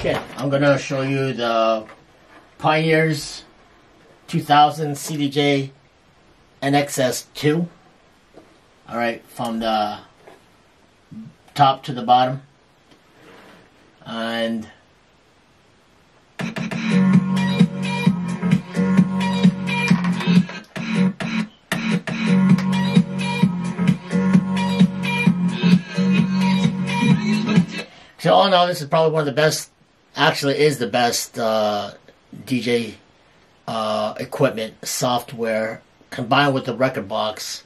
Okay, I'm gonna show you the Pioneers 2000 CDJ NSX2. Alright, from the top to the bottom. And so all in all, this is probably one of the best, actually is the best DJ equipment, software, combined with the record box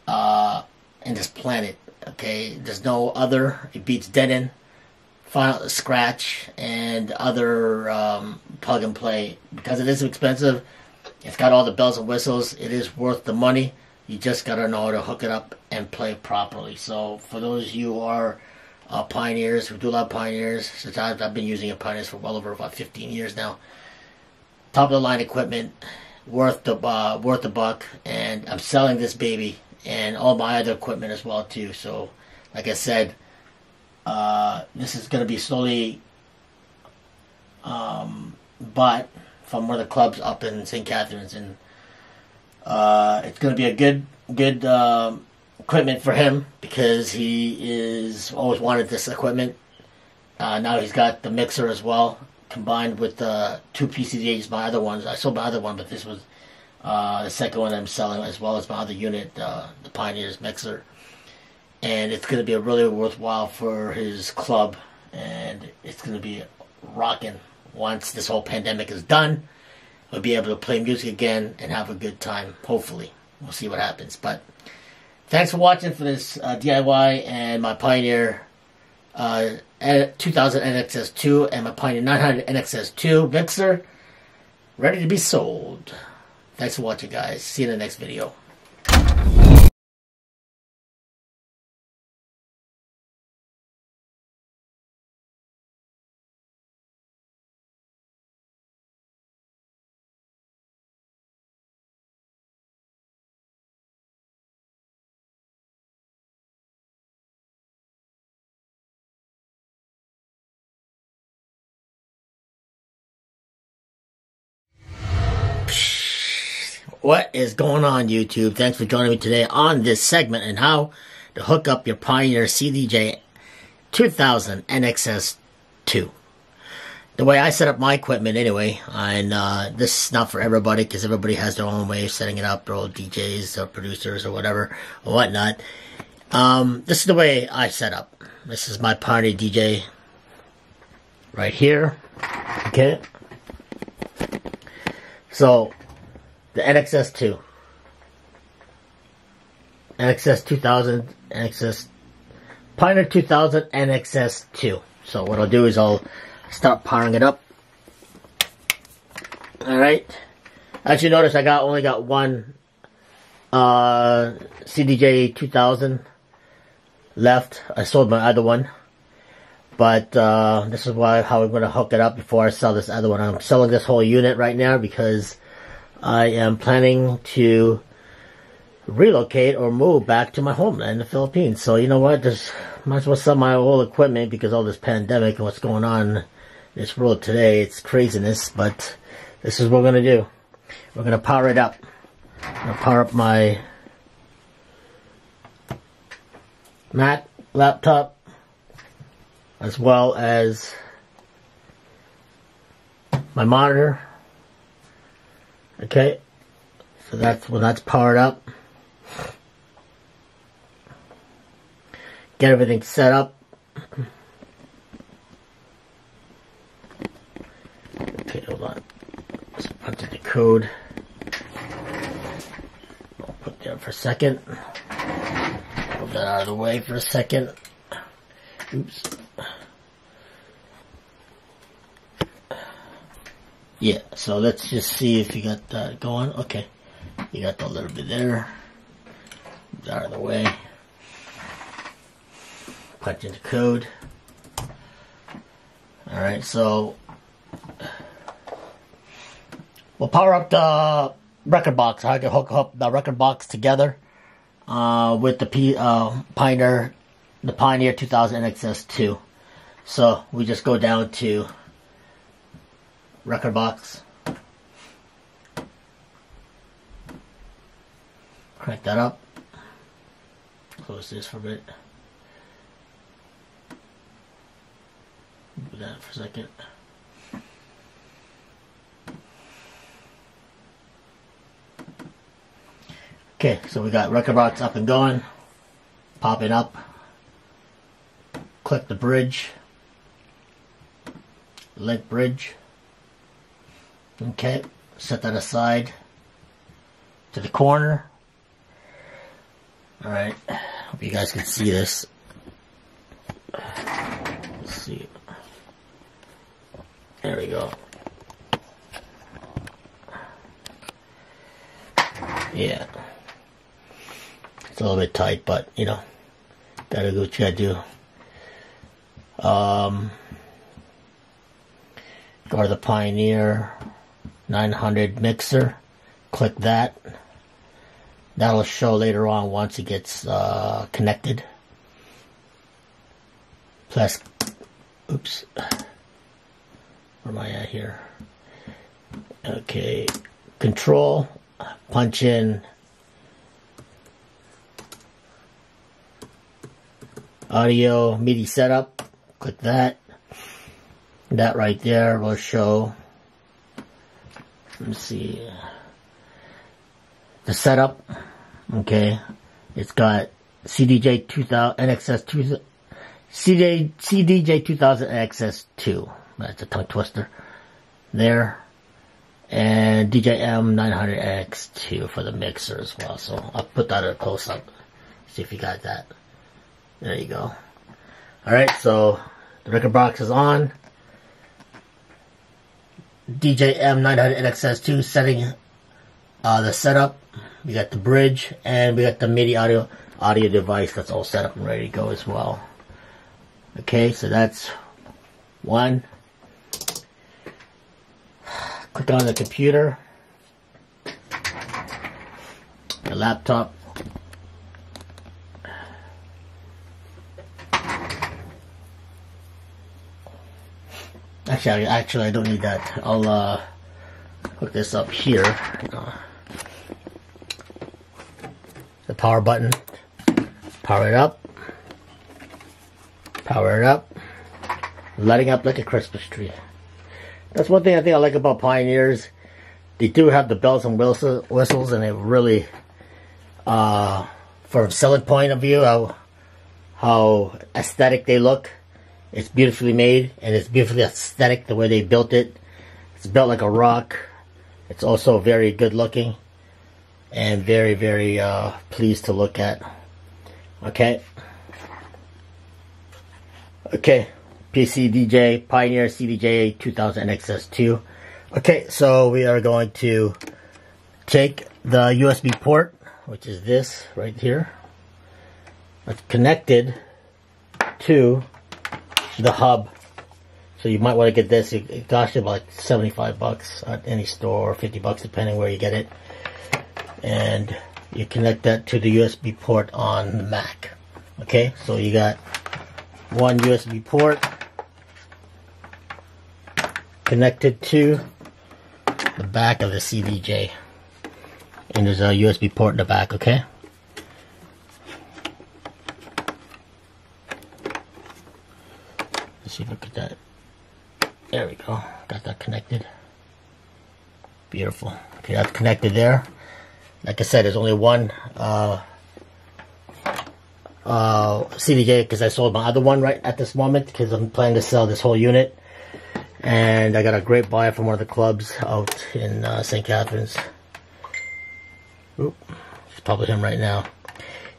in this planet. Okay, there's no other. It beats Denon, Final Scratch, and other plug and play. Because it is expensive, it's got all the bells and whistles. It is worth the money. You just gotta know how to hook it up and play properly. So for those of you who are Pioneers, who do love Pioneers, since I've been using Pioneers for well over about 15 years now. Top of the line equipment, worth the buck, and I'm selling this baby and all my other equipment as well too. So, like I said, this is going to be slowly bought from one of the clubs up in St. Catharines, and it's going to be a good equipment for him because he is always wanted this equipment. Now he's got the mixer as well, combined with the two PCDs, my other ones. I sold my other one, but this was the second one I'm selling, as well as my other unit, the Pioneers mixer. And it's going to be a really worthwhile for his club, and it's going to be rocking. Once this whole pandemic is done, we'll be able to play music again and have a good time, hopefully. We'll see what happens, but thanks for watching for this DIY and my Pioneer 2000 NSX2 and my Pioneer 900 NSX2 mixer ready to be sold. Thanks for watching, guys. See you in the next video. What is going on, YouTube? Thanks for joining me today on this segment and how to hook up your Pioneer CDJ 2000 NSX2. The way I set up my equipment anyway, and this is not for everybody because everybody has their own way of setting it up, their own DJs or producers or whatever or whatnot. This is the way I set up. This is my Pioneer DJ right here. Okay. So the NSX2, NSX 2000, NSX Pioneer 2000 NSX2. So what I'll do is I'll start powering it up. All right. As you notice, I only got one CDJ 2000 left. I sold my other one, but this is how I'm going to hook it up before I sell this other one. I'm selling this whole unit right now because I am planning to relocate or move back to my homeland, the Philippines. So you know what? Might as well sell my old equipment because all this pandemic and what's going on in this world today. It's craziness, but this is what we're going to do. We're going to power it up. I'm going to power up my Mac laptop as well as my monitor. Okay, so when that's powered up, get everything set up. Okay, hold on. Let's punch in the code. I'll put that for a second. Move that out of the way for a second. Oops. Yeah, so let's just see if you got that going. Okay, you got that little bit there. Move that out of the way. Punch in the code. Alright, so we'll power up the record box. I can hook up the record box together with the Pioneer 2000 NSX2. So we just go down to record box. Crank that up. Close this for a bit. Do that for a second. Okay, so we got record box up and going. Pop it up. Click the bridge. Link bridge. Okay, set that aside to the corner. Alright, hope you guys can see this. Let's see. There we go. Yeah. It's a little bit tight, but you know, gotta do what you gotta do. Go to the Pioneer 900 mixer. Click that. That'll show later on once it gets connected. Plus, oops. Where am I at here? Okay. Control. Punch in audio MIDI setup. Click that. That right there will show. Let's see. The setup. Okay. It's got CDJ 2000 NXS2 CDJ 2000 NXS2. That's a tongue twister. There. And DJM 900X2 for the mixer as well. So I'll put that at a close up. See if you got that. There you go. Alright, so the record box is on. DJM 900NXS2 setting the setup. We got the bridge and we got the MIDI audio device that's all set up and ready to go as well. Okay, so that's one. Click on the computer, the laptop. Actually, I don't need that. I'll hook this up here. The power button. Power it up. Power it up. Lighting up like a Christmas tree. That's one thing I think I like about Pioneers. They do have the bells and whistles, and they really, from a selling point of view, how aesthetic they look. It's beautifully made, and it's beautifully aesthetic the way they built it. It's built like a rock. It's also very good looking, and very, very pleased to look at. Okay. Okay. PC DJ Pioneer CDJ 2000 NXS2. Okay, so we are going to take the USB port, which is this right here. It's connected to the hub. So you might want to get this. It costs you about 75 bucks at any store, or 50 bucks depending where you get it. And you connect that to the USB port on the Mac. Okay, so you got one USB port connected to the back of the CDJ, and there's a USB port in the back. Okay, let's see if I get that. There we go, got that connected. Beautiful. Okay, that's connected there. Like I said, there's only one CDJ because I sold my other one right at this moment because I'm planning to sell this whole unit. And I got a great buy from one of the clubs out in St. Catharines. Oop, it's probably him right now.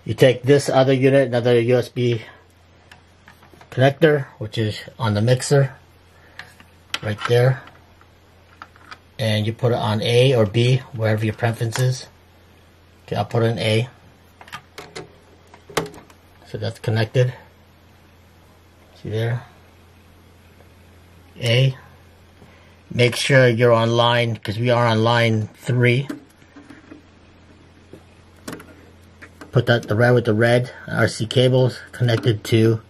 You take this other unit, another USB connector, which is on the mixer, right there. And you put it on A or B, wherever your preference is. Okay, I'll put it in A. So that's connected. See there? A. Make sure you're on line, because we are on line 3. Put that the red with the red RC cables connected to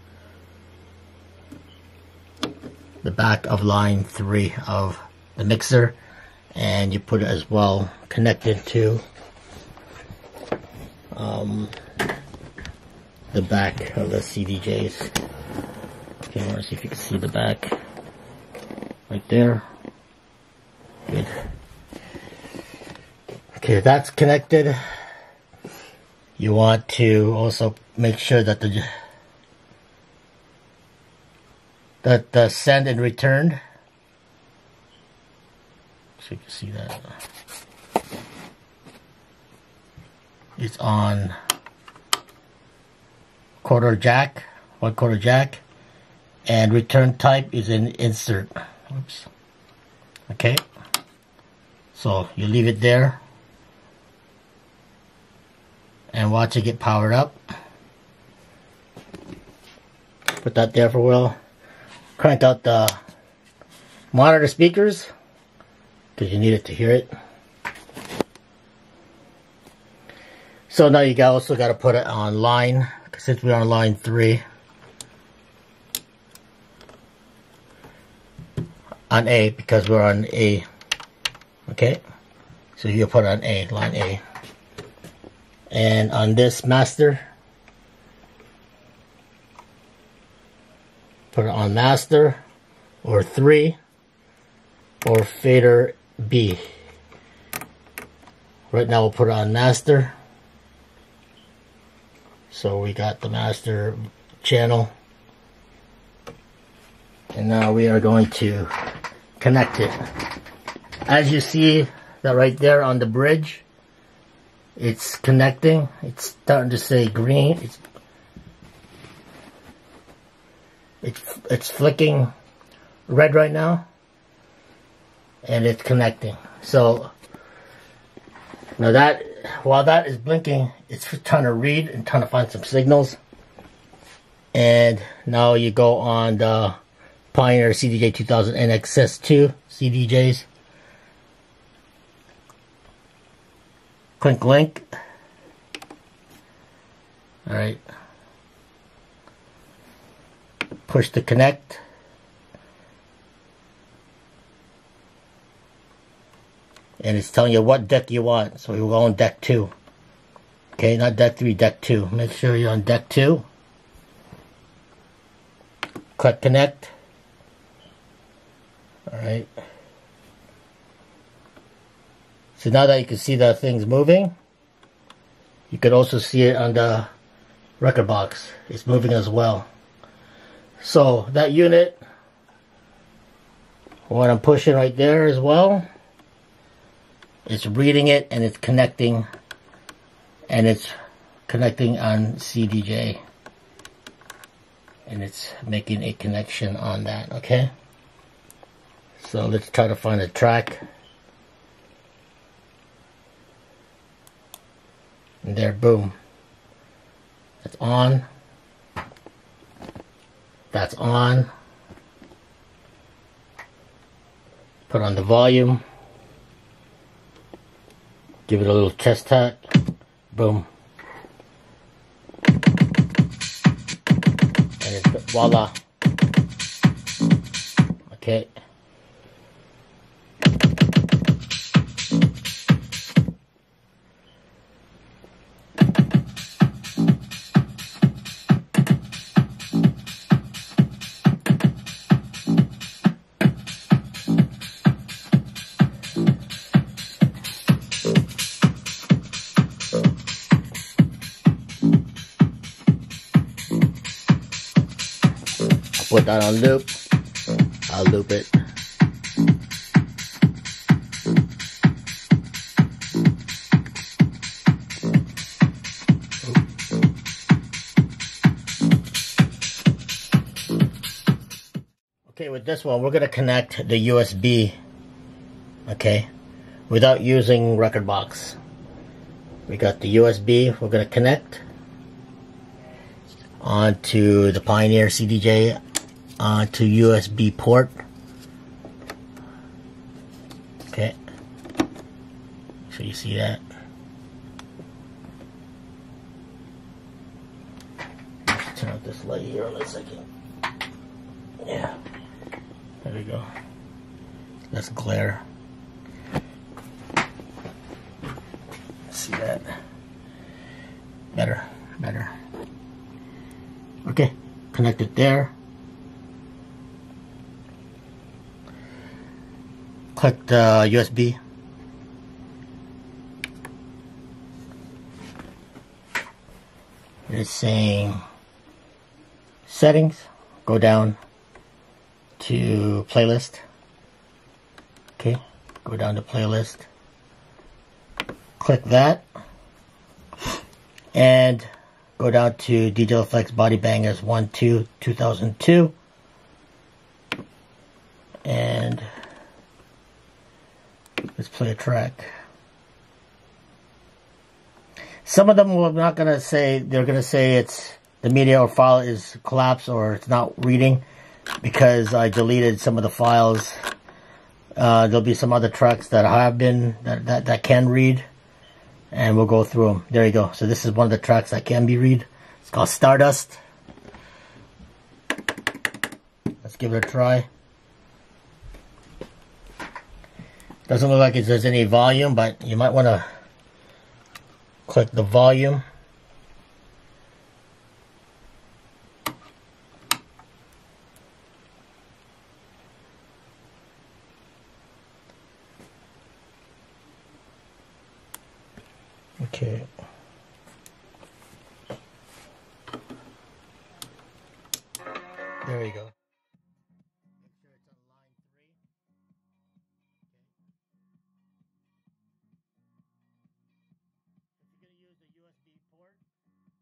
the back of line 3 of the mixer, and you put it as well connected to the back of the CDJs. Okay, I want to see if you can see the back right there. Good. Okay, that's connected. You want to also make sure that the send and return, so you can see that it's on quarter jack, 1/4 jack, and return type is an insert. Oops. Okay, so you leave it there and watch it get powered up. Put that there for a while. Crank out the monitor speakers because you need it to hear it. So now you also got to put it on line, since we're on line 3. On A, because we're on A. Okay, so you put it on A, line A. And on this master, put it on master or 3 or fader B. Right now we'll put it on master. So we got the master channel. And now we are going to connect it. As you see that right there on the bridge, it's connecting. It's starting to say green. It's flicking red right now, and it's connecting. So now that while that is blinking, it's trying to read and trying to find some signals. And now you go on the Pioneer CDJ 2000 NSX2 CDJs. Click link. Alright. Push to connect. And it's telling you what deck you want. So we'll go on deck 2. Okay, not deck 3, deck 2. Make sure you're on deck 2. Click connect. Alright. So now that you can see the things moving, you could also see it on the record box. It's moving as well. So that unit, what I'm pushing right there as well, it's reading it and it's connecting, and it's connecting on CDJ, and it's making a connection on that. Okay, so let's try to find a track. And there, boom. That's on. That's on. Put on the volume. Give it a little chest tap. Boom. And it's voila. Okay. Put that on loop. I'll loop it. Okay, with this one, we're going to connect the USB, okay, without using record box. We got the USB, we're going to connect onto the Pioneer CDJ onto USB port. Okay, so you see that. Let's turn out this light here in a second. Yeah, there we go. That's glare. See that? Better. Okay, connect it there. Click the USB. It's saying settings. Go down to playlist. Okay, go down to playlist. Click that. And go down to DJLaFLEXX Body Bangers 1-2 2002. And let's play a track. Some of them we're not going to say, they're going to say it's the media or file is collapsed or it's not reading because I deleted some of the files. There'll be some other tracks that have been, that can read, and we'll go through them. There you go. So this is one of the tracks that can be read. It's called Stardust. Let's give it a try. Doesn't look like there's any volume, but you might want to click the volume. Okay. There you go. Make sure it's on line 3. If you're going to use the USB port, make sure it's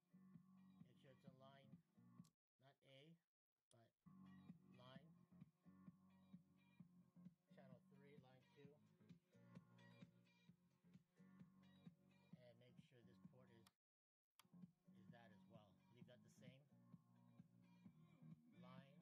on line, not A, but line. Channel 3, line 2. And make sure this port is that as well. Leave that the same. Line. Same. Just keep it up after. Then you can play the tricks and bells and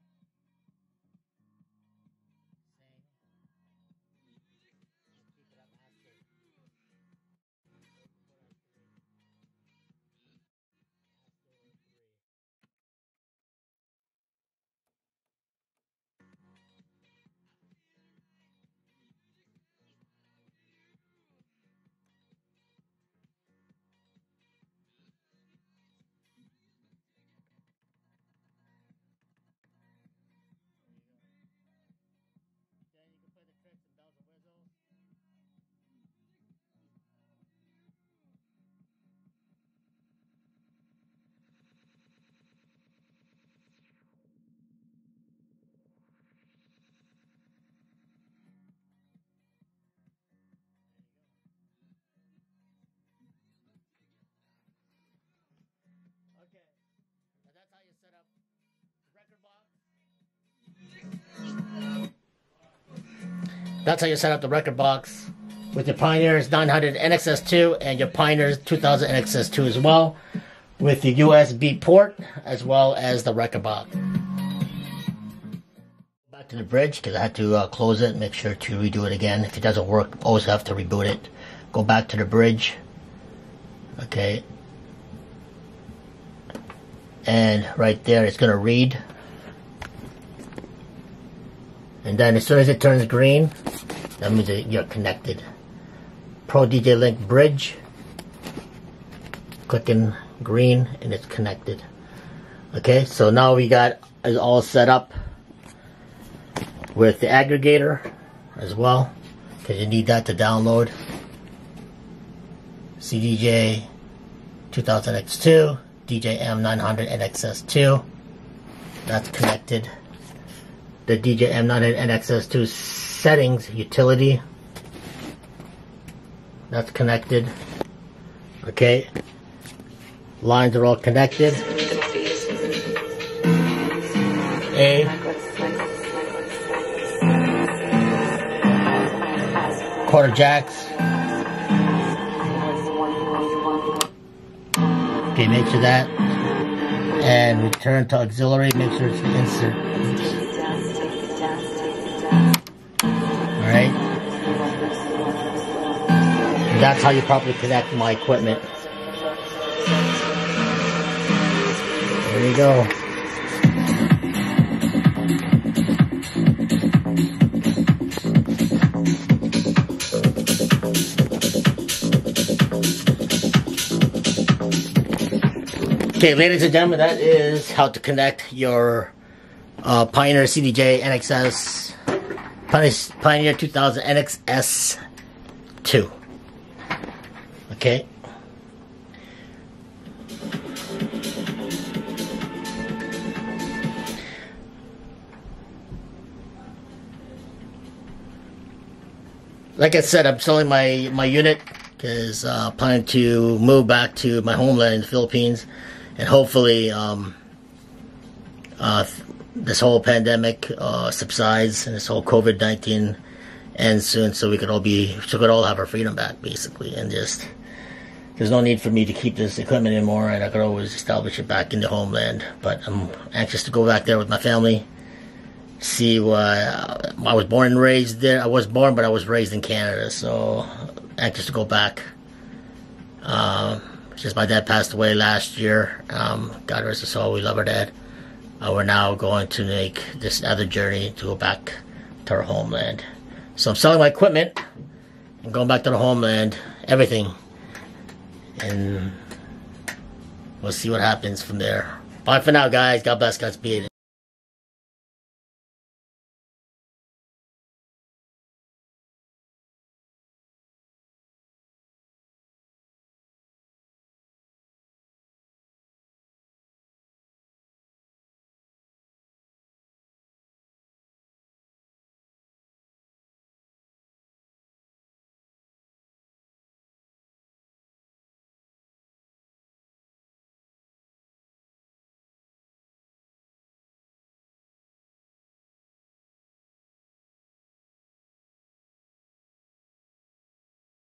whistles. Okay, now that's how you set up the record box. That's how you set up the record box with your Pioneers 900 NSX2 and your Pioneers 2000 NSX2 as well, with the USB port as well as the record box. Back to the bridge because I had to close it, make sure to redo it again. If it doesn't work, always have to reboot it. Go back to the bridge. Okay. And right there it's going to read. And then as soon as it turns green, that means that you're connected. Pro DJ Link Bridge. Clicking green and it's connected. Okay, so now we got it all set up with the aggregator as well, because you need that to download. CDJ 2000X2, DJ M900 NXS2. That's connected. The DJ M900 NXS2 settings utility. That's connected. Okay. Lines are all connected. A. Quarter jacks. Okay, make sure that. And return to auxiliary, make sure it's insert. Alright. That's how you properly connect my equipment. There you go. Okay, ladies and gentlemen, that is how to connect your Pioneer CDJ NXS Pioneer 2000 NXS2. Okay. Like I said, I'm selling my unit because planning to move back to my homeland in the Philippines, and hopefully this whole pandemic subsides and this whole COVID-19 ends soon, so we could all have our freedom back, basically, and just there's no need for me to keep this equipment anymore, and I could always establish it back in the homeland. But I'm anxious to go back there with my family. See what I was born and raised there. I was born, but I was raised in Canada, so anxious to go back. Just my dad passed away last year. God rest his soul. We love our dad. We're now going to make this other journey to go back to our homeland. So I'm selling my equipment. I'm going back to the homeland. Everything. And we'll see what happens from there. Bye for now, guys. God bless. Godspeed.